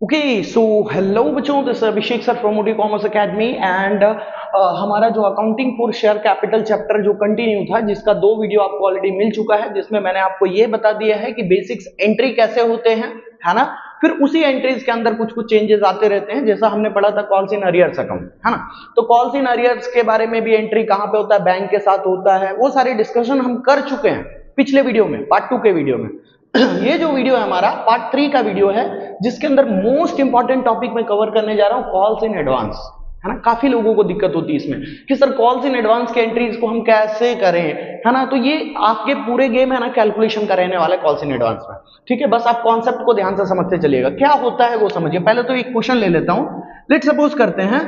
Okay so hello बच्चों, this Abhishek sir from मोटी commerce academy and हमारा जो accounting for share capital chapter जो कंटिन्यू था, जिसका 2 वीडियो आपको ऑलरेडी मिल चुका है, जिसमें मैंने आपको ये बता दिया है कि बेसिक्स एंट्री कैसे होते हैं, है ना। फिर उसी एंट्रीज के अंदर कुछ कुछ चेंजेस आते रहते हैं, जैसा हमने पढ़ा था कॉल्स इन अरियर्स अकाउंट, है ना। तो कॉल्स इन अरियर्स के बारे में भी एंट्री कहाँ पे होता है, बैंक के साथ होता है, वो सारी डिस्कशन हम कर चुके हैं पिछले वीडियो में, पार्ट 2 के वीडियो में। ये जो वीडियो है हमारा पार्ट 3 का वीडियो है, जिसके अंदर मोस्ट इंपॉर्टेंट टॉपिक मैं कवर करने जा रहा हूं, कॉल्स इन एडवांस, है ना। काफी लोगों को दिक्कत होती है इसमें कि सर कॉल्स इन एडवांस के एंट्रीज को हम कैसे करें, है ना। तो ये आपके पूरे गेम है ना, कैलकुलेशन का रहने वाला है कॉल्स इन एडवांस में, ठीक है। बस आप कॉन्सेप्ट को ध्यान से समझते चलिएगा, क्या होता है वो समझिए। पहले तो एक क्वेश्चन ले लेता हूं। लेट सपोज करते हैं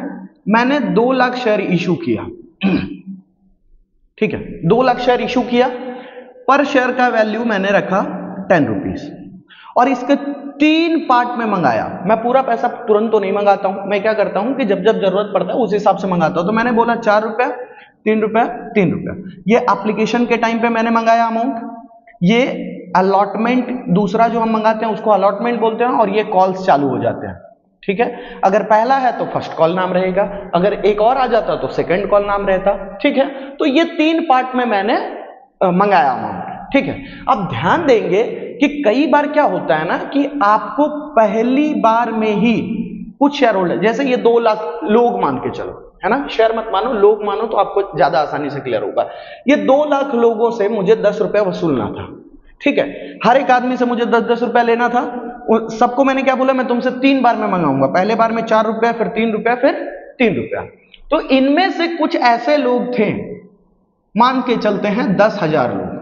मैंने 2 लाख शेयर इशू किया, ठीक है। 2 लाख शेयर इशू किया, पर शेयर का वैल्यू मैंने रखा 10 रुपीज और इसके 3 पार्ट में मंगाया। मैं पूरा पैसा तुरंत तो नहीं मंगाता हूं, मैं क्या करता हूं कि जब जब जरूरत पड़ता है उस हिसाब से मंगाता हूं। तो मैंने बोला 4 रुपया, 3 रुपया, 3 रुपया। ये एप्लीकेशन के टाइम पे मैंने मंगाया अमाउंट। ये अलॉटमेंट, दूसरा जो हम मंगाते हैं उसको अलॉटमेंट बोलते हैं, और ये कॉल्स चालू हो जाते हैं, ठीक है। अगर पहला है तो फर्स्ट कॉल नाम रहेगा, अगर एक और आ जाता तो सेकंड कॉल नाम रहता, ठीक है। तो ये 3 पार्ट में मैंने मंगाया अमाउंट, ठीक है। अब ध्यान देंगे कि कई बार क्या होता है ना कि आपको पहली बार में ही कुछ शेयर होल्डर, जैसे ये 2 लाख लोग मान के चलो, है ना, शेयर मत मानो, लोग मानो तो आपको ज्यादा आसानी से क्लियर होगा। ये 2 लाख लोगों से मुझे 10 रुपया वसूलना था, ठीक है। हर एक आदमी से मुझे 10-10 रुपया लेना था। सबको मैंने क्या बोला, मैं तुमसे 3 बार में मंगाऊंगा। पहले बार में 4 रुपया, फिर 3 रुपया, फिर 3 रुपया। तो इनमें से कुछ ऐसे लोग थे, मान के चलते हैं 10,000 लोग,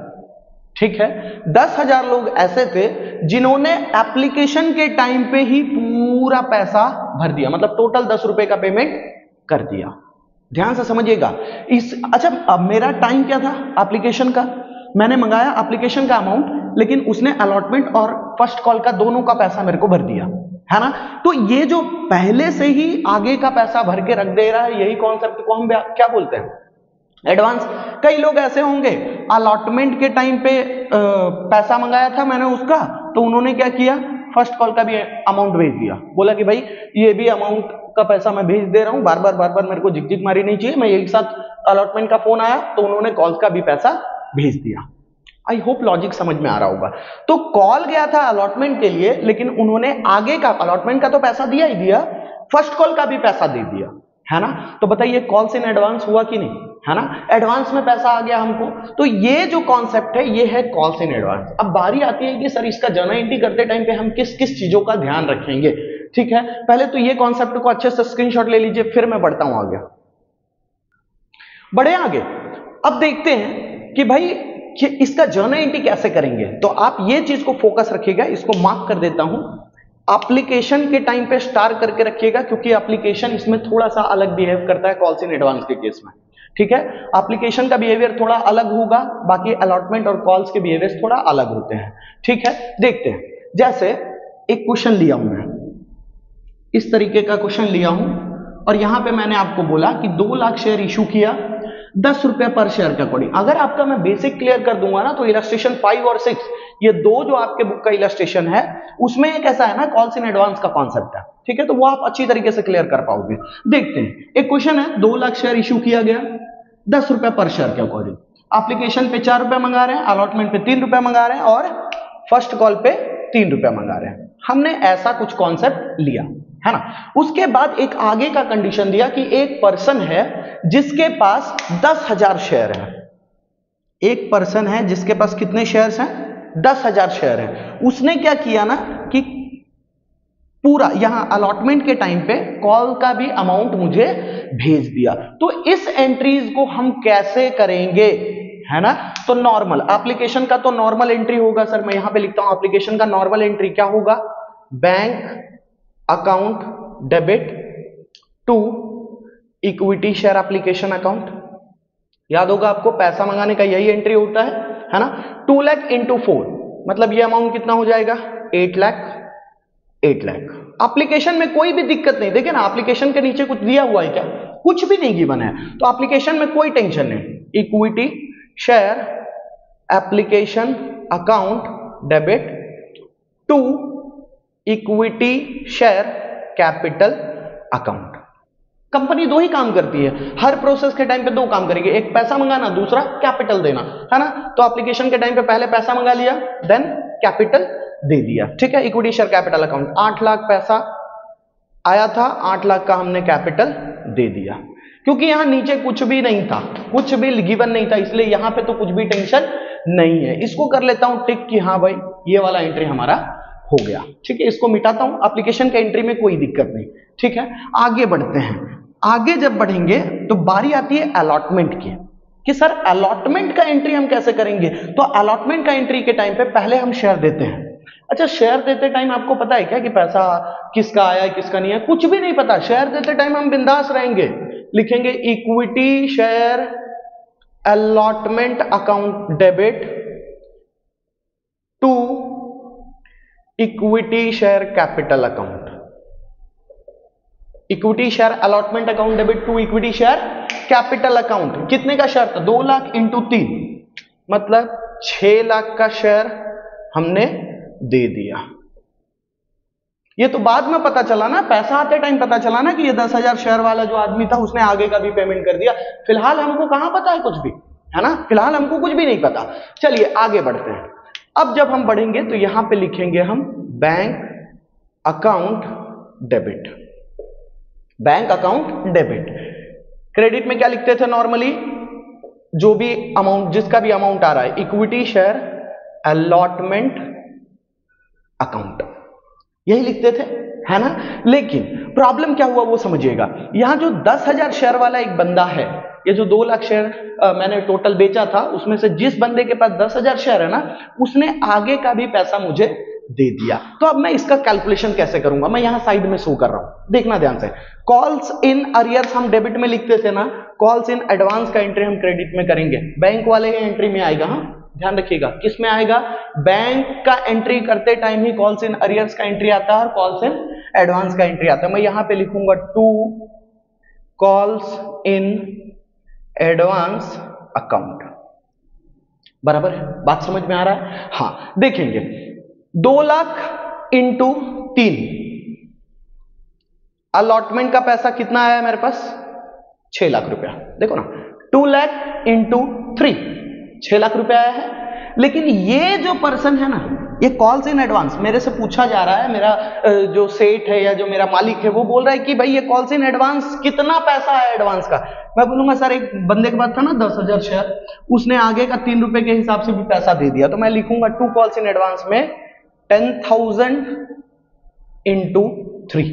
ठीक है। 10,000 लोग ऐसे थे जिन्होंने एप्लीकेशन के टाइम पे ही पूरा पैसा भर दिया, मतलब टोटल 10 रुपए का पेमेंट कर दिया। ध्यान से समझिएगा अच्छा, अब मेरा टाइम क्या था एप्लीकेशन का, मैंने मंगाया एप्लीकेशन का अमाउंट, लेकिन उसने अलॉटमेंट और फर्स्ट कॉल का दोनों का पैसा मेरे को भर दिया, है ना। तो ये जो पहले से ही आगे का पैसा भर के रख दे रहा है, यही कॉन्सेप्ट को हम क्या बोलते हैं, एडवांस। कई लोग ऐसे होंगे, अलॉटमेंट के टाइम पे पैसा मंगाया था मैंने उसका, तो उन्होंने क्या किया, फर्स्ट कॉल का भी अमाउंट भेज दिया, बोला कि भाई ये भी अमाउंट का पैसा मैं भेज दे रहा हूं, बार बार मेरे को झिकझिक मारी नहीं चाहिए, मैं एक साथ अलॉटमेंट का फोन आया तो उन्होंने कॉल का भी पैसा भेज दिया। आई होप लॉजिक समझ में आ रहा होगा। तो कॉल गया था अलॉटमेंट के लिए, लेकिन उन्होंने आगे का अलॉटमेंट का तो पैसा दिया ही दिया, फर्स्ट कॉल का भी पैसा दे दिया, है ना। तो बताइए कॉल्स इन एडवांस हुआ कि नहीं, है ना, एडवांस में पैसा आ गया हमको। तो ये जो कॉन्सेप्ट है ये है कॉल्स इन एडवांस। अब बारी आती है कि सर इसका जर्नल एंट्री करते टाइम पे हम किस किस चीजों का ध्यान रखेंगे, ठीक है। पहले तो ये कॉन्सेप्ट को अच्छे से स्क्रीनशॉट ले लीजिए, फिर मैं बढ़ता हूं आगे, बढ़े आगे। अब देखते हैं कि भाई कि इसका जर्नल एंट्री कैसे करेंगे। तो आप ये चीज को फोकस रखिएगा, इसको मार्क कर देता हूं, एप्लीकेशन के टाइम पे स्टार करके रखिएगा, क्योंकि एप्लीकेशन इसमें थोड़ा सा अलग बिहेव करता है कॉल्स इन एडवांस के केस में, ठीक है। एप्लीकेशन का बिहेवियर थोड़ा अलग होगा, बाकी अलॉटमेंट और कॉल्स के बिहेवियर थोड़ा अलग होते हैं, ठीक है। देखते हैं, जैसे एक क्वेश्चन लिया हूं मैं, इस तरीके का क्वेश्चन लिया हूं, और यहां पे मैंने आपको बोला कि 2 लाख शेयर इशू किया, 10 रुपया पर शेयर के अकॉर्डिंग। अगर आपका मैं बेसिक क्लियर कर दूंगा ना, तो इलस्ट्रेशन 5 और 6, ये 2 जो आपके बुक का इलस्ट्रेशन है, उसमें एक ऐसा है ना कॉल्स इन एडवांस का कॉन्सेप्ट है, ठीक है। तो वो आप अच्छी तरीके से क्लियर कर पाओगे। देखते हैं, एक क्वेश्चन है, 2 लाख शेयर इशू किया गया 10 रुपया पर शेयर के अकॉर्डिंग। एप्लीकेशन पे 4 रुपया मंगा रहे हैं, अलॉटमेंट पे 3 रुपया मंगा रहे हैं, और फर्स्ट कॉल पे 3 रुपया मंगा रहे हैं। हमने ऐसा कुछ कॉन्सेप्ट लिया, है ना। उसके बाद एक आगे का कंडीशन दिया कि एक पर्सन है जिसके पास 10,000 शेयर है। एक पर्सन है जिसके पास कितने शेयर्स हैं, 10,000 शेयर है। उसने क्या किया ना कि पूरा यहां अलॉटमेंट के टाइम पे कॉल का भी अमाउंट मुझे भेज दिया। तो इस एंट्रीज को हम कैसे करेंगे, है ना। तो नॉर्मल एप्लीकेशन का तो नॉर्मल एंट्री होगा, सर मैं यहां पे लिखता हूं एप्लीकेशन का नॉर्मल एंट्री क्या होगा, bank account debit to equity share application account. याद होगा आपको, पैसा मंगाने का यही एंट्री होता है ना। 2 लाख इंटू 4, मतलब ये अमाउंट कितना हो जाएगा, 8 लाख। 8 लाख एप्लीकेशन में कोई भी दिक्कत नहीं, देखिए ना एप्लीकेशन के नीचे कुछ दिया हुआ है क्या, कुछ भी नहीं गिवन है, तो एप्लीकेशन में कोई टेंशन नहीं। Equity share application account debit to equity share capital account. Company दो ही काम करती है, हर प्रोसेस के टाइम पे दो काम करेगी, एक पैसा मंगाना, दूसरा कैपिटल देना, है ना। तो एप्लीकेशन के टाइम पे पहले पैसा मंगा लिया, देन कैपिटल दे दिया, ठीक है। Equity share capital account, 8 lakh पैसा आया था, 8 लाख का हमने कैपिटल दे दिया। क्योंकि यहां नीचे कुछ भी नहीं था, कुछ भी गिवन नहीं था, इसलिए यहां पे तो कुछ भी टेंशन नहीं है। इसको कर लेता हूं टिक कि हाँ भाई ये वाला एंट्री हमारा हो गया, ठीक है। इसको मिटाता हूं, एप्लीकेशन के एंट्री में कोई दिक्कत नहीं, ठीक है। आगे बढ़ते हैं। आगे जब बढ़ेंगे तो बारी आती है अलॉटमेंट की, कि सर अलॉटमेंट का एंट्री हम कैसे करेंगे। तो अलॉटमेंट का एंट्री के टाइम पे पहले हम शेयर देते हैं। अच्छा, शेयर देते टाइम आपको पता है क्या कि पैसा किसका आया किसका नहीं है, कुछ भी नहीं पता। शेयर देते टाइम हम बिंदास रहेंगे, लिखेंगे equity share allotment account debit to equity share capital account. Equity share allotment account debit to equity share capital account. कितने का शेयर था, 2 लाख इंटू 3, मतलब 6 लाख का शेयर हमने दे दिया। ये तो बाद में पता चला ना, पैसा आते टाइम पता चला ना कि ये 10,000 शेयर वाला जो आदमी था उसने आगे का भी पेमेंट कर दिया। फिलहाल हमको कहां पता है कुछ भी, है ना, फिलहाल हमको कुछ भी नहीं पता। चलिए आगे बढ़ते हैं। अब जब हम बढ़ेंगे तो यहां पे लिखेंगे हम bank account debit. Bank account debit. Credit में क्या लिखते थे नॉर्मली, जो भी अमाउंट, जिसका भी अमाउंट आ रहा है, इक्विटी शेयर अलॉटमेंट अकाउंट, यही लिखते थे, है ना। लेकिन प्रॉब्लम क्या हुआ वो समझिएगा। यहां जो 10,000 शेयर वाला एक बंदा है, ये जो 2 लाख शेयर मैंने टोटल बेचा था, उसमें से जिस बंदे के पास 10,000 शेयर है ना, उसने आगे का भी पैसा मुझे दे दिया। तो अब मैं इसका कैलकुलेशन कैसे करूंगा, मैं यहां साइड में शो कर रहा हूं, देखना ध्यान से। कॉल्स इन अरियर्स हम डेबिट में लिखते थे ना, कॉल्स इन एडवांस का एंट्री हम क्रेडिट में करेंगे। बैंक वाले ही एंट्री में आएगा, हाँ ध्यान रखिएगा, किस में आएगा, बैंक का एंट्री करते टाइम ही कॉल्स इन अरियर्स का एंट्री आता है और कॉल्स इन एडवांस का एंट्री आता है। मैं यहां पे लिखूंगा to calls in advance account. बराबर है, बात समझ में आ रहा है। हाँ देखेंगे, 2 लाख इंटू 3, अलॉटमेंट का पैसा कितना आया मेरे पास, 6 लाख रुपया। देखो ना, 2 लाख इंटू 3, 6 लाख रुपया आया है। लेकिन ये जो पर्सन है ना, ये कॉल्स इन एडवांस, मेरे से पूछा जा रहा है, मेरा जो सेठ है या जो मेरा मालिक है वो बोल रहा है कि भाई ये कॉल्स इन एडवांस कितना पैसा है एडवांस का। मैं बोलूंगा सर एक बंदे के पास था ना 10,000 शेयर, उसने आगे का 3 रुपए के हिसाब से भी पैसा दे दिया। तो मैं लिखूंगा टू कॉल्स इन एडवांस में 10,000 इंटू 3।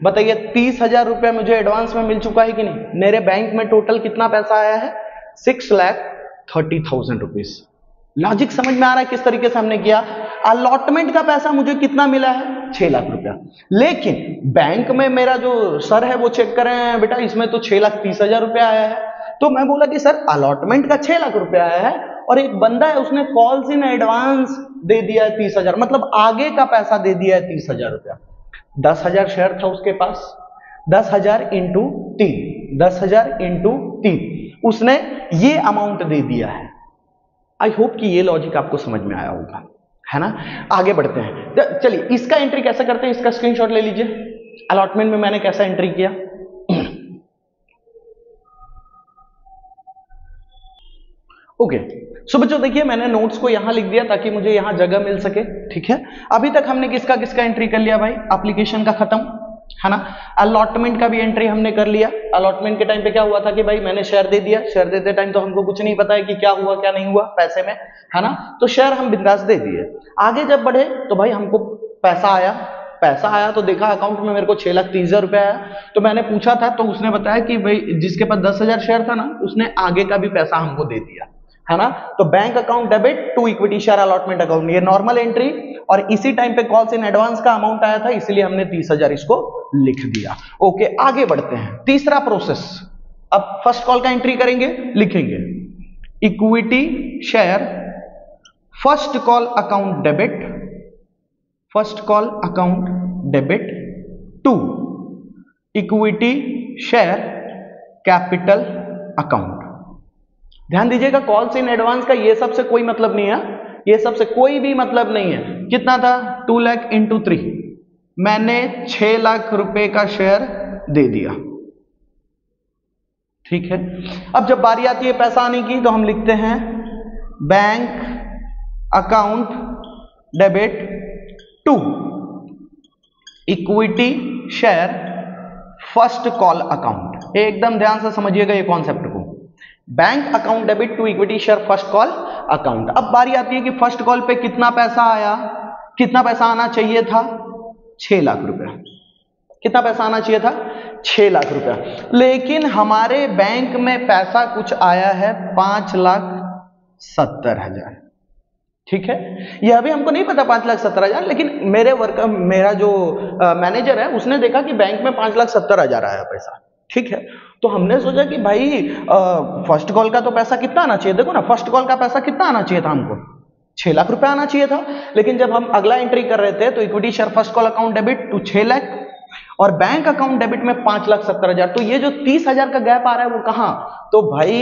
बताइए 30,000 रुपया मुझे एडवांस में मिल चुका है कि नहीं। मेरे बैंक में टोटल कितना पैसा आया है, 6,30,000 रुपीज। लॉजिक समझ में आ रहा है किस तरीके से हमने किया। अलॉटमेंट का पैसा मुझे कितना मिला है, 6 लाख रुपया। लेकिन बैंक में मेरा जो सर है वो चेक कर रहे हैं, बेटा इसमें तो 6,30,000 रुपया आया है। तो मैं बोला कि सर अलॉटमेंट का 6 लाख रुपया आया है और एक बंदा है उसने कॉल्स इन एडवांस दे दिया है 30,000, मतलब आगे का पैसा दे दिया है 30,000 रुपया। 10,000 शेयर था उसके पास, 10,000 इंटू 3, 10,000 इंटू 3, उसने ये अमाउंट दे दिया है। आई होप कि ये लॉजिक आपको समझ में आया होगा, है ना। आगे बढ़ते हैं, चलिए इसका एंट्री कैसे करते हैं, इसका स्क्रीनशॉट ले लीजिए। अलॉटमेंट में मैंने कैसा एंट्री किया, ओके। सो बच्चों देखिए मैंने नोट्स को यहां लिख दिया ताकि मुझे यहां जगह मिल सके, ठीक है। अभी तक हमने किसका किसका एंट्री कर लिया भाई, एप्लीकेशन का खत्म, है ना। अलॉटमेंट का भी एंट्री हमने कर लिया। अलॉटमेंट के टाइम पे क्या हुआ था कि भाई मैंने शेयर दे दिया, शेयर देते टाइम तो हमको कुछ नहीं पता है कि क्या हुआ क्या नहीं हुआ पैसे में, है ना। तो शेयर हम बिंदास दे दिए। आगे जब बढ़े तो भाई हमको पैसा आया तो देखा अकाउंट में मेरे को 6,30,000 रुपया आया। तो मैंने पूछा था तो उसने बताया कि भाई जिसके पास 10,000 शेयर था ना, उसने आगे का भी पैसा हमको दे दिया, है ना। तो bank account debit to equity share allotment account, ये नॉर्मल एंट्री। और इसी टाइम पे कॉल्स इन एडवांस का अमाउंट आया था, इसलिए हमने 30,000 इसको लिख दिया। ओके आगे बढ़ते हैं, तीसरा प्रोसेस। अब फर्स्ट कॉल का एंट्री करेंगे, लिखेंगे equity share first call account debit, first call account debit to equity share capital account. ध्यान दीजिएगा कॉल्स इन एडवांस का ये सबसे कोई मतलब नहीं है, ये सबसे कोई भी मतलब नहीं है। कितना था, 2 लाख इंटू 3, मैंने 6 लाख रुपए का शेयर दे दिया। ठीक है, अब जब बारी आती है पैसा आने की तो हम लिखते हैं bank account debit to equity share first call account. एकदम ध्यान से समझिएगा ये कॉन्सेप्ट को, bank account debit to equity share first call account. अब बारी आती है कि फर्स्ट कॉल पे कितना पैसा आया, कितना पैसा आना चाहिए था, 6 लाख रुपया। कितना पैसा आना चाहिए था, 6 लाख रुपया, लेकिन हमारे बैंक में पैसा कुछ आया है 5,70,000। ठीक है, यह अभी हमको नहीं पता 5,70,000, लेकिन मेरा जो मैनेजर है उसने देखा कि बैंक में 5,70,000 आया पैसा। ठीक है, तो हमने सोचा कि भाई फर्स्ट कॉल का तो पैसा कितना आना चाहिए, देखो ना फर्स्ट कॉल का पैसा कितना आना चाहिए था, हमको 6 लाख रुपया आना चाहिए था। लेकिन जब हम अगला एंट्री कर रहे थे तो equity share first call account debit to 6 lakh और बैंक अकाउंट डेबिट में 5,70,000, तो ये जो 30,000 का गैप आ रहा है वो कहां, तो भाई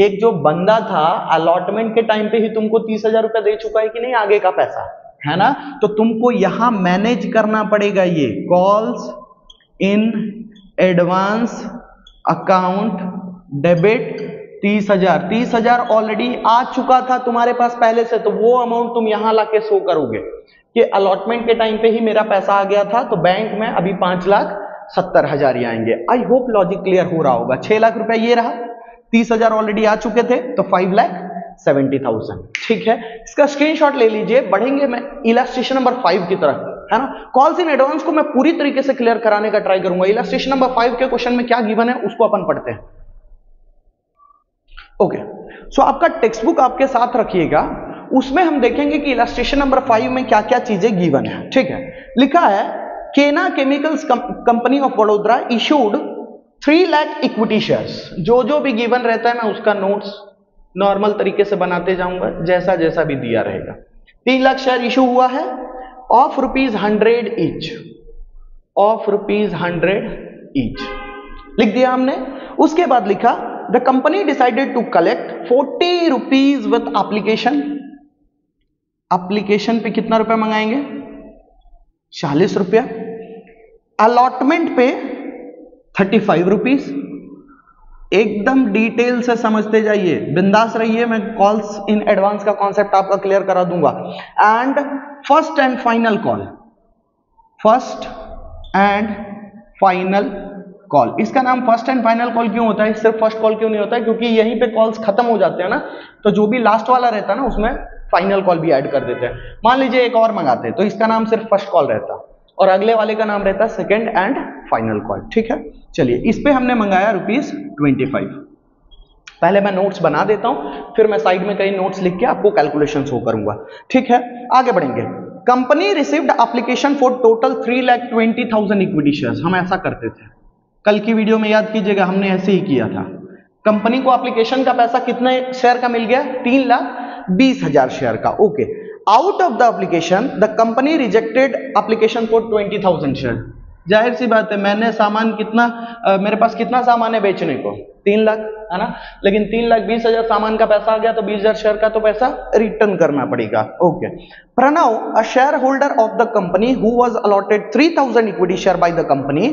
एक जो बंदा था अलॉटमेंट के टाइम पे ही तुमको 30,000 रुपया दे चुका है कि नहीं, आगे का पैसा है ना, तो तुमको यहां मैनेज करना पड़ेगा ये calls in advance account debit 30,000 already आ चुका था तुम्हारे पास पहले से, तो वो अमाउंट तुम यहां लाके शो करोगे कि अलॉटमेंट के टाइम पे ही मेरा पैसा आ गया था, तो बैंक में अभी 5,70,000 ही आएंगे। आई होप लॉजिक क्लियर हो रहा होगा। 6 लाख रुपया ये रहा, 30,000 ऑलरेडी आ चुके थे, तो 5,70,000। ठीक है, इसका स्क्रीनशॉट ले लीजिए। बढ़ेंगे मैं इलस्ट्रेशन नंबर 5 की तरफ, है ना। कॉल्स इन एडवांस को मैं पूरी तरीके से क्लियर कराने का ट्राई करूंगा। इलस्ट्रेशन नंबर 5 के क्वेश्चन में क्या गिवन है उसको अपन पढ़ते हैं। ओके, सो आपका टेक्स्ट बुक आपके साथ रखिएगा, उसमें हम देखेंगे कि इलस्ट्रेशन नंबर 5 में क्या क्या चीजें गिवन है। ठीक है, लिखा है केना chemicals company of Vadodara issued 3 lakh equity shares. जो भी गिवन रहता है मैं उसका नोट्स नॉर्मल तरीके से बनाते जाऊंगा, जैसा जैसा भी दिया रहेगा। 3 लाख शेयर इशू हुआ है ऑफ ₹100 ईच, ऑफ ₹100 ईच लिख दिया हमने। उसके बाद लिखा the company decided to collect 40 rupees with application. Application पे कितना रुपया मंगाएंगे, 40 रुपया। अलॉटमेंट पे 35 रुपीज। एकदम डिटेल से समझते जाइए, बिंदास रहिए, मैं कॉल्स इन एडवांस का कॉन्सेप्ट आपका क्लियर करा दूंगा। And first and final call, first and final call. इसका नाम फर्स्ट एंड फाइनल कॉल क्यों होता है, सिर्फ फर्स्ट कॉल क्यों नहीं होता है, क्योंकि यहीं पे कॉल्स खत्म हो जाते हैं ना, तो जो भी लास्ट वाला रहता है ना उसमें फाइनल कॉल भी ऐड कर देते हैं। मान लीजिए एक और मंगाते हैं तो इसका नाम सिर्फ फर्स्ट कॉल रहता और अगले वाले का नाम रहता सेकंड एंड फाइनल कॉल। ठीक है, चलिए इस पे हमने मंगाया ₹25। पहले मैं नोट्स बना देता हूं, फिर मैं साइड में कई नोट्स लिख के आपको कैलकुलेशन शो करूंगा। ठीक है, आगे बढ़ेंगे। Company received application for total 3,20,000 equity shares. हम ऐसा करते थे, कल की वीडियो में याद कीजिएगा, हमने ऐसे ही किया था। कंपनी को एप्लीकेशन का पैसा कितने शेयर का मिल गया, 3,20,000 शेयर का। Okay, out of the application the company rejected application for 20,000 share. जाहिर सी बात है, मैंने सामान कितना मेरे पास कितना सामान है बेचने को, 3 लाख, है ना, लेकिन 3,20,000 सामान का पैसा आ गया तो 20,000 शेयर का तो पैसा रिटर्न करना पड़ेगा। Okay, Pranav a share holder of the company who was allotted 3,000 equity share by the company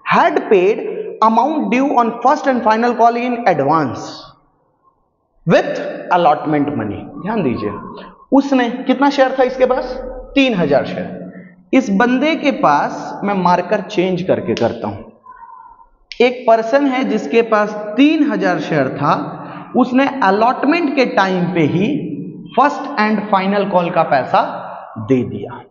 had paid amount due on first and final call in advance with allotment money. ध्यान दीजिए, उसने कितना share था इसके पास, 3,000 share. इस बंदे के पास मैं मार्कर चेंज करके करता हूं, एक पर्सन है जिसके पास 3,000 शेयर था, उसने अलॉटमेंट के टाइम पे ही फर्स्ट एंड फाइनल कॉल का पैसा दे दिया।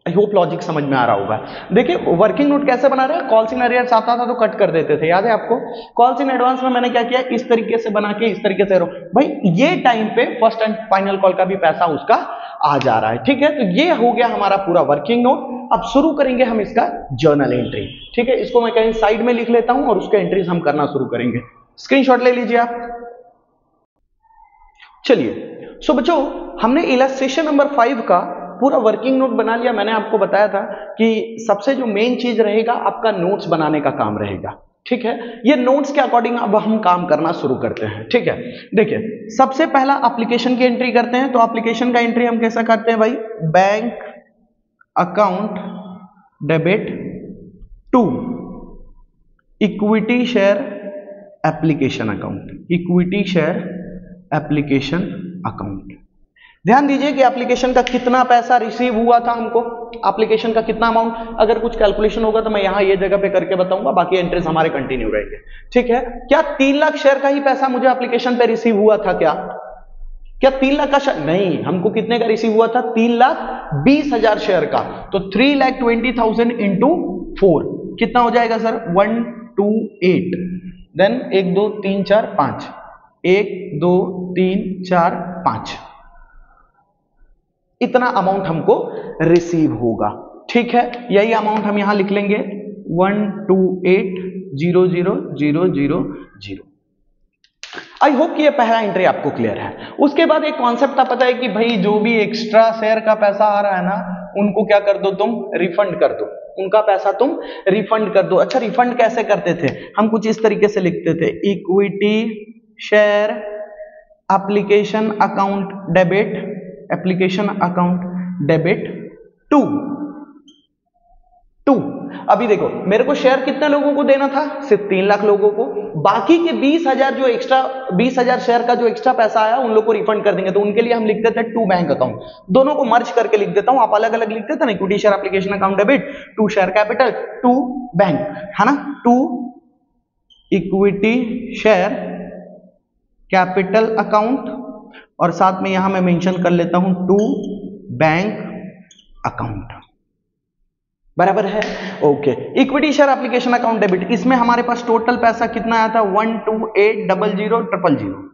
आई होप लॉजिक समझ में आ रहा होगा। देखिए वर्किंग नोट कैसे बना रहे हैं, कॉल्स इन अरियर्स आता था तो कट कर देते थे, याद है आपको। कॉल्स इन एडवांस में मैंने क्या किया, इस तरीके से बना के इस तरीके से भाई ये टाइम पे फर्स्ट एंड फाइनल कॉल का भी पैसा उसका आ जा रहा है। ठीक है, तो ये हो गया हमारा पूरा वर्किंग नोट। अब शुरू करेंगे हम इसका जर्नल एंट्री। ठीक है, इसको मैं कहीं साइड में लिख लेता हूं और उसके एंट्रीज हम करना शुरू करेंगे। स्क्रीनशॉट ले लीजिए आप। चलिए, सो बच्चों हमने इलस्ट्रेशन नंबर 5 का पूरा वर्किंग नोट बना लिया। मैंने आपको बताया था कि सबसे जो मेन चीज रहेगा आपका नोट्स बनाने का काम रहेगा। ठीक है, ये नोट्स के अकॉर्डिंग अब हम काम करना शुरू करते हैं। ठीक है, देखिए सबसे पहला एप्लीकेशन की एंट्री करते हैं। तो एप्लीकेशन का एंट्री हम कैसा करते हैं भाई, bank account debit to equity share application account, equity share application account. ध्यान दीजिए कि एप्लीकेशन का कितना पैसा रिसीव हुआ था हमको, एप्लीकेशन का कितना अमाउंट, अगर कुछ कैलकुलेशन होगा तो मैं यहां ये जगह पे करके बताऊंगा, बाकी एंट्रीज हमारे कंटिन्यू रहेंगे। ठीक है, क्या 3 लाख शेयर का ही पैसा मुझे एप्लीकेशन पे रिसीव हुआ था? क्या 3 लाख का नहीं, हमको कितने का रिसीव हुआ था? 3,20,000 शेयर का। तो 3,20,000 इंटू 4 कितना हो जाएगा सर? 128। देन 1 2 3 4 5, 1 2 3 4 5, इतना अमाउंट हमको रिसीव होगा। ठीक है, यही अमाउंट हम यहां लिख लेंगे 128,000,000। आई होप कि ये पहला एंट्री आपको क्लियर है। उसके बाद एक कॉन्सेप्ट पता है कि भाई जो भी एक्स्ट्रा शेयर का पैसा आ रहा है ना, उनको क्या कर दो तुम? रिफंड कर दो, उनका पैसा तुम रिफंड कर दो। अच्छा, रिफंड कैसे करते थे? हम कुछ इस तरीके से लिखते थे, equity share application account debit, application account debit to. अभी देखो, मेरे को शेयर कितने लोगों को देना था? सिर्फ 3 लाख लोगों को। बाकी के 20,000 जो एक्स्ट्रा, 20,000 शेयर का जो एक्स्ट्रा पैसा आया उन लोग को रिफंड कर देंगे। तो उनके लिए हम लिखते थे टू बैंक अकाउंट। दोनों को मर्ज करके लिख देता हूं, आप अलग अलग लिखते थे ना, equity share application account debit to share capital to bank, है ना, to equity share capital account, और साथ में यहां मैं मेंशन कर लेता हूं टू बैंक अकाउंट। बराबर है? Okay, equity share application account debit, इसमें हमारे पास टोटल पैसा कितना आया था? 128,000,000।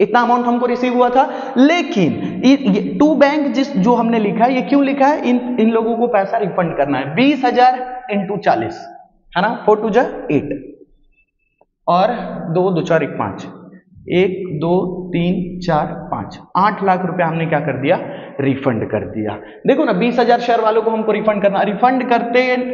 इतना अमाउंट हमको रिसीव हुआ था। लेकिन टू बैंक जो हमने लिखा है, ये क्यों लिखा है? इन लोगों को पैसा रिफंड करना है। 20,000 इंटू 40, है ना, 4 2 8 और 2 2 4 1 5, 1 2 3 4 5, 8 लाख रुपए हमने क्या कर दिया? रिफंड कर दिया। देखो ना, 20,000 शेयर वालों को हमको रिफंड करना, रिफंड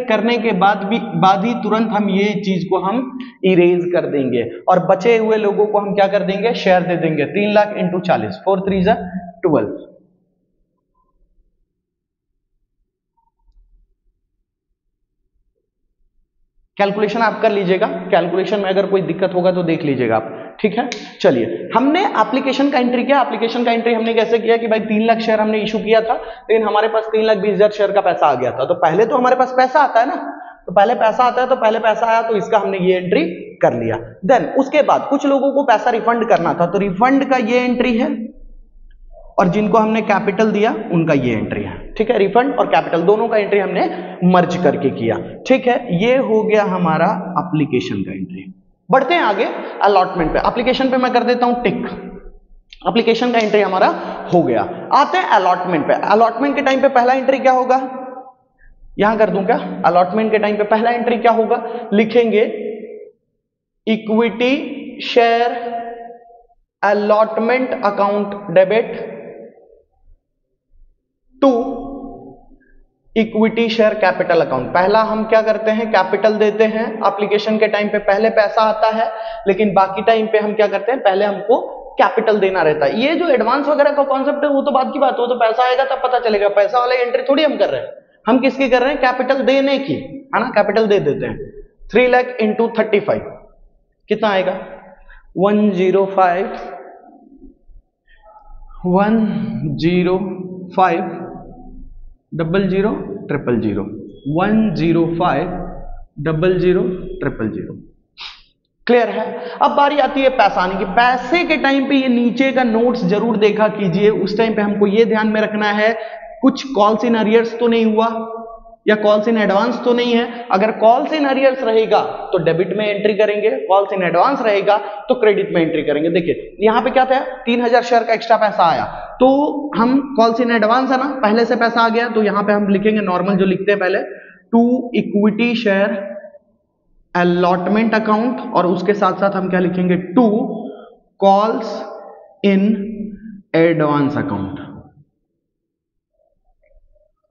करने के बाद ही तुरंत हम ये चीज को हम इरेज कर देंगे, और बचे हुए लोगों को हम क्या कर देंगे? शेयर दे देंगे। 3 लाख इंटू 40, 4 3 12। कैलकुलेशन आप कर लीजिएगा, कैलकुलेशन में अगर कोई दिक्कत होगा तो देख लीजिएगा आप। ठीक है, चलिए, हमने एप्लीकेशन का एंट्री किया। एप्लीकेशन का एंट्री हमने कैसे किया कि भाई 3 लाख शेयर हमने इशू किया था, लेकिन हमारे पास 3,20,000 शेयर का पैसा आ गया था। तो पहले तो हमारे पास पैसा आता है ना, तो पहले पैसा आता है, तो पहले पैसा आया तो इसका हमने ये एंट्री कर लिया। देन उसके बाद कुछ लोगों को पैसा रिफंड करना था, तो रिफंड का ये एंट्री है, और जिनको हमने कैपिटल दिया उनका ये एंट्री है। ठीक है, रिफंड और कैपिटल दोनों का एंट्री हमने मर्ज करके किया। ठीक है, ये हो गया हमारा एप्लीकेशन का एंट्री। बढ़ते हैं आगे अलॉटमेंट पे। एप्लीकेशन पे मैं कर देता हूं टिक, एप्लीकेशन का एंट्री हमारा हो गया। आते हैं अलॉटमेंट पे। अलॉटमेंट के टाइम पे पहला एंट्री क्या होगा? यहां कर दूं क्या? अलॉटमेंट के टाइम पे पहला एंट्री क्या होगा? लिखेंगे equity share allotment account debit to equity share capital account. पहला हम क्या करते हैं? कैपिटल देते हैं। एप्लीकेशन के टाइम पे पहले पैसा आता है, लेकिन बाकी टाइम पे हम क्या करते हैं? पहले हमको कैपिटल देना रहता है। ये जो एडवांस वगैरह का कॉन्सेप्ट है वो तो बात की बात, वो तो पैसा आएगा तब पता चलेगा। पैसा वाले एंट्री थोड़ी हम कर रहे हैं, हम किसकी कर रहे हैं? कैपिटल देने की, है ना, कैपिटल दे देते हैं। 3 लाख इंटू 35 कितना आएगा? 105 105 00 000 105 00 000। क्लियर है? अब बारी आती है पैसा आने की। पैसे के टाइम पे ये नीचे का नोट्स जरूर देखा कीजिए। उस टाइम पे हमको ये ध्यान में रखना है कुछ कॉल्स इन अरियर्स तो नहीं हुआ, या कॉल्स इन एडवांस तो नहीं है। अगर कॉल्स इन अरियर्स रहेगा तो डेबिट में एंट्री करेंगे, कॉल्स इन एडवांस रहेगा तो क्रेडिट में एंट्री करेंगे। देखिए यहां पे क्या था? 3,000 शेयर का एक्स्ट्रा पैसा आया, तो हम कॉल्स इन एडवांस है ना, पहले से पैसा आ गया, तो यहां पे हम लिखेंगे नॉर्मल जो लिखते हैं पहले, to equity share allotment account, और उसके साथ साथ हम क्या लिखेंगे? To calls in advance account.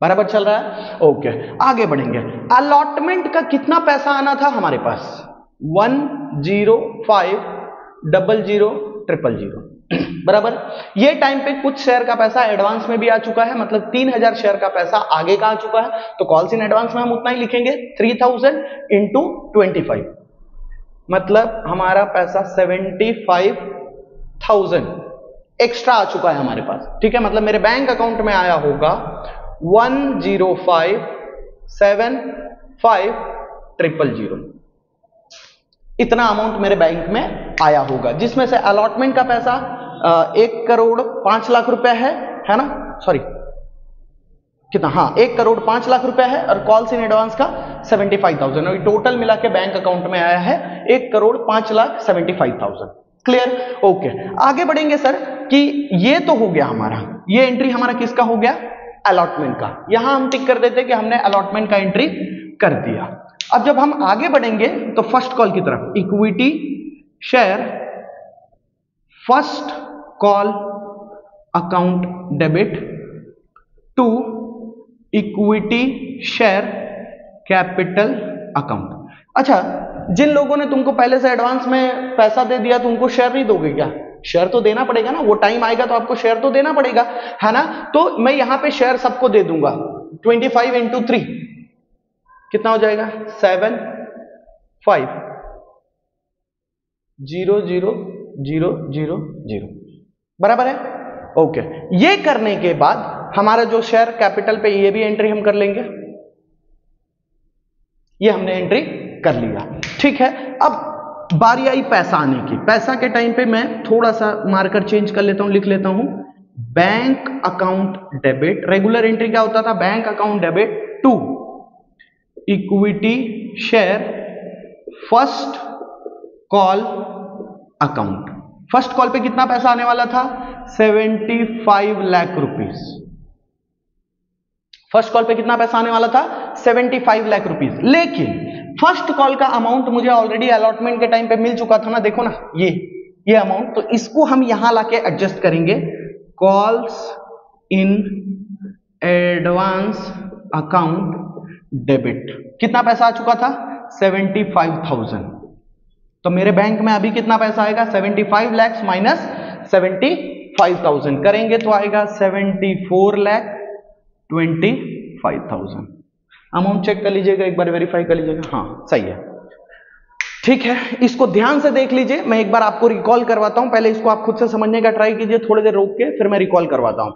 बराबर चल रहा है? ओके, आगे बढ़ेंगे। अलॉटमेंट का कितना पैसा आना था हमारे पास? 105 00 000। बराबर। ये टाइम पे कुछ शेयर का पैसा एडवांस में भी आ चुका है, मतलब 3000 शेयर का पैसा आगे का आ चुका है, तो कॉल्स इन एडवांस में हम उतना ही लिखेंगे 3000 इंटू 25, मतलब हमारा पैसा 75,000 एक्स्ट्रा आ चुका है हमारे पास। ठीक है, मतलब मेरे बैंक अकाउंट में आया होगा 105,750,000, इतना अमाउंट मेरे बैंक में आया होगा, जिसमें से अलॉटमेंट का पैसा 1,05,00,000 रुपए है ना, सॉरी कितना, हाँ 1,05,00,000 रुपए है, और कॉल्स इन एडवांस का 75,000, और टोटल मिला के बैंक अकाउंट में आया है 1,05,75,000। क्लियर? ओके, आगे बढ़ेंगे सर कि ये तो हो गया हमारा, ये एंट्री हमारा किसका हो गया, अलॉटमेंट का। यहां हम टिक कर देते कि हमने अलॉटमेंट का एंट्री कर दिया। अब जब हम आगे बढ़ेंगे तो फर्स्ट कॉल की तरफ, equity share first call account debit to equity share capital account. अच्छा, जिन लोगों ने तुमको पहले से एडवांस में पैसा दे दिया तो उनको शेयर नहीं दोगे क्या? शेयर तो देना पड़ेगा ना, वो टाइम आएगा तो आपको शेयर तो देना पड़ेगा, है ना। तो मैं यहां पे शेयर सबको दे दूंगा, 25 इंटू 3 कितना हो जाएगा, 7,5,0,0,0,0 बराबर है। ओके, ये करने के बाद हमारा जो शेयर कैपिटल पे, ये भी एंट्री हम कर लेंगे, ये हमने एंट्री कर लिया। ठीक है, अब बारी आई पैसा आने की। पैसा के टाइम पे मैं थोड़ा सा मार्कर चेंज कर लेता हूं, लिख लेता हूं bank account debit. Regular entry क्या होता था, bank account debit to equity share first call account. First call पे कितना पैसा आने वाला था, 75 लाख रुपीस। फर्स्ट कॉल पे कितना पैसा आने वाला था, 75 लाख रुपीस। लेकिन फर्स्ट कॉल का अमाउंट मुझे ऑलरेडी अलॉटमेंट के टाइम पे मिल चुका था ना, देखो ना ये अमाउंट, तो इसको हम यहां लाके एडजस्ट करेंगे, calls in advance account debit. कितना पैसा आ चुका था, 75,000। तो मेरे बैंक में अभी कितना पैसा आएगा, 75 लाख माइनस 75,000 करेंगे तो आएगा 74,25,000। अमाउंट चेक कर लीजिएगा, एक बार वेरीफाई कर लीजिएगा, हाँ सही है। ठीक है, इसको ध्यान से देख लीजिए, मैं एक बार आपको रिकॉल करवाता हूं, पहले इसको आप खुद से समझने का ट्राई कीजिए, थोड़ी देर रोक के फिर मैं रिकॉल करवाता हूं।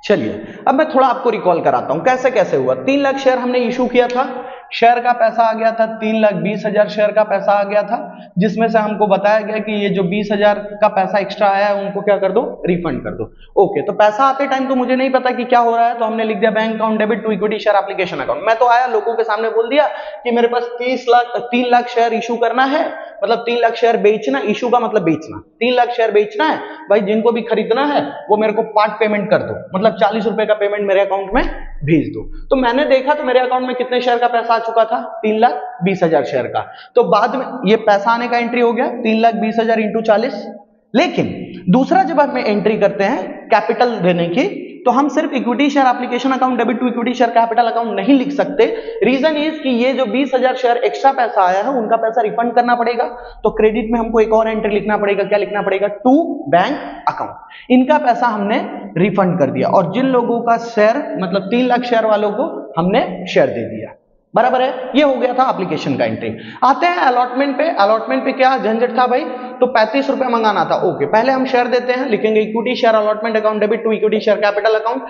चलिए, अब मैं थोड़ा आपको रिकॉल कराता हूं कैसे कैसे हुआ। 3 लाख शेयर हमने इशू किया था, शेयर का पैसा आ गया था 3,20,000 शेयर का पैसा आ गया था, जिसमें से हमको बताया गया कि ये जो 20,000 का पैसा एक्स्ट्रा आया है उनको क्या कर दो, रिफंड कर दो। ओके, तो पैसा आते टाइम तो मुझे नहीं पता कि क्या हो रहा है, तो हमने लिख दिया bank account debit to equity share application account. मैं तो आया लोगों के सामने बोल दिया कि मेरे पास 3 लाख शेयर इशू करना है, मतलब 3 लाख शेयर बेचना, इशू का मतलब बेचना, 3 लाख शेयर बेचना है भाई, जिनको भी खरीदना है वो मेरे को पार्ट पेमेंट कर दो, मतलब 40 रुपए का पेमेंट मेरे अकाउंट में भेज दो। तो मैंने देखा तो मेरे अकाउंट में कितने शेयर का पैसा आ चुका था, 3,20,000 शेयर का। तो बाद में ये पैसा आने का एंट्री हो गया 3,20,000 इंटू 40। लेकिन दूसरा जब हम एंट्री करते हैं कैपिटल देने की, तो हम सिर्फ equity share application account debit to equity share capital account नहीं लिख सकते। रीजन इज कि ये जो 20,000 शेयर एक्स्ट्रा पैसा आया है उनका पैसा रिफंड करना पड़ेगा, तो क्रेडिट में हमको एक और एंट्री लिखना पड़ेगा। क्या लिखना पड़ेगा, टू बैंक अकाउंट। इनका पैसा हमने रिफंड कर दिया, और जिन लोगों का शेयर मतलब 3 लाख शेयर वालों को हमने शेयर दे दिया, बराबर है। ये हो गया था एप्लीकेशन का एंट्री। आते हैं अलॉटमेंट पे। अलॉटमेंट पे क्या झंझट था भाई, तो 35 रुपए मंगाना था। ओके, पहले हम शेयर देते हैं, लिखेंगे equity share allotment account debit to equity share capital account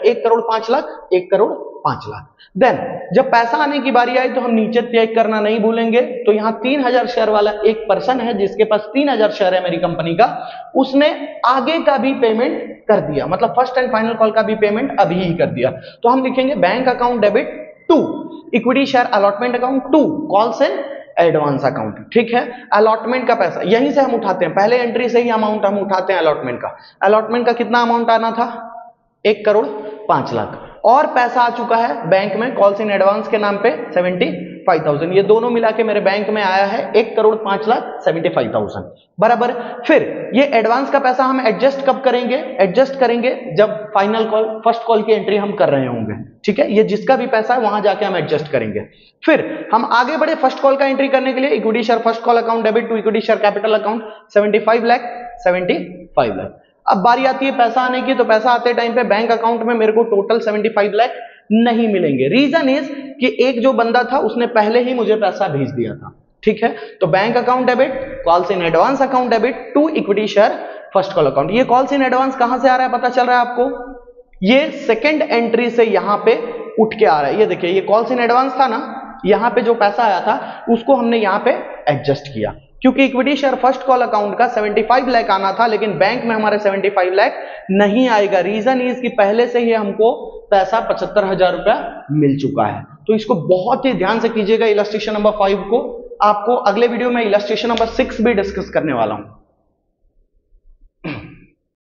1,05,00,000 1,05,00,000। Then जब पैसा आने की बारी आई तो हम नीचे चेक करना नहीं भूलेंगे, तो यहाँ 3,000 शेयर वाला एक पर्सन है जिसके पास 3,000 शेयर है मेरी कंपनी का, उसने आगे का भी पेमेंट कर दिया, मतलब फर्स्ट एंड फाइनल कॉल का भी पेमेंट अभी ही कर दिया। तो हम लिखेंगे bank account debit to equity share allotment account to calls and advance account. ठीक है, अलॉटमेंट का पैसा यहीं से हम उठाते हैं, पहले एंट्री से ही अमाउंट हम उठाते हैं अलॉटमेंट का। अलॉटमेंट का कितना अमाउंट आना था, 1,05,00,000, और पैसा आ चुका है बैंक में कॉल्स इन एडवांस के नाम पे 75,000। ये दोनों मिला के मेरे बैंक में आया है 1,05,75,000, बराबर। फिर ये एडवांस का पैसा हम एडजस्ट कब करेंगे, एडजस्ट करेंगे जब फाइनल कॉल फर्स्ट कॉल की एंट्री हम कर रहे होंगे। ठीक है, ये जिसका भी पैसा है वहां जाके हम एडजस्ट करेंगे। फिर हम आगे बढ़े फर्स्ट कॉल का एंट्री करने के लिए, equity share first call account debit to equity share capital account 75 lakh 75 75 lakh. अब बारी आती है पैसा आने की, तो पैसा आते टाइम पे बैंक अकाउंट में मेरे को टोटल 75 लाख नहीं मिलेंगे। रीजन इज कि एक जो बंदा था उसने पहले ही मुझे पैसा भेज दिया था, ठीक है। तो bank account debit, calls in advance account debit to equity share first call account. ये कॉल्स इन एडवांस कहां से आ रहा है पता चल रहा है आपको? ये सेकंड एंट्री से यहां पे उठ के आ रहा है। ये देखिए, ये कॉल्स इन एडवांस था ना, यहां पे जो पैसा आया था उसको हमने यहां पे एडजस्ट किया, क्योंकि equity share first call account का 75 लाख आना था, लेकिन बैंक में हमारे 75 लाख नहीं आएगा। रीजन इज कि पहले से ही हमको पैसा 75,000 रुपया मिल चुका है। तो इसको बहुत ही ध्यान से कीजिएगा इलस्ट्रेशन नंबर 5 को। आपको अगले वीडियो में इलस्ट्रेशन नंबर 6 भी डिस्कस करने वाला हूं।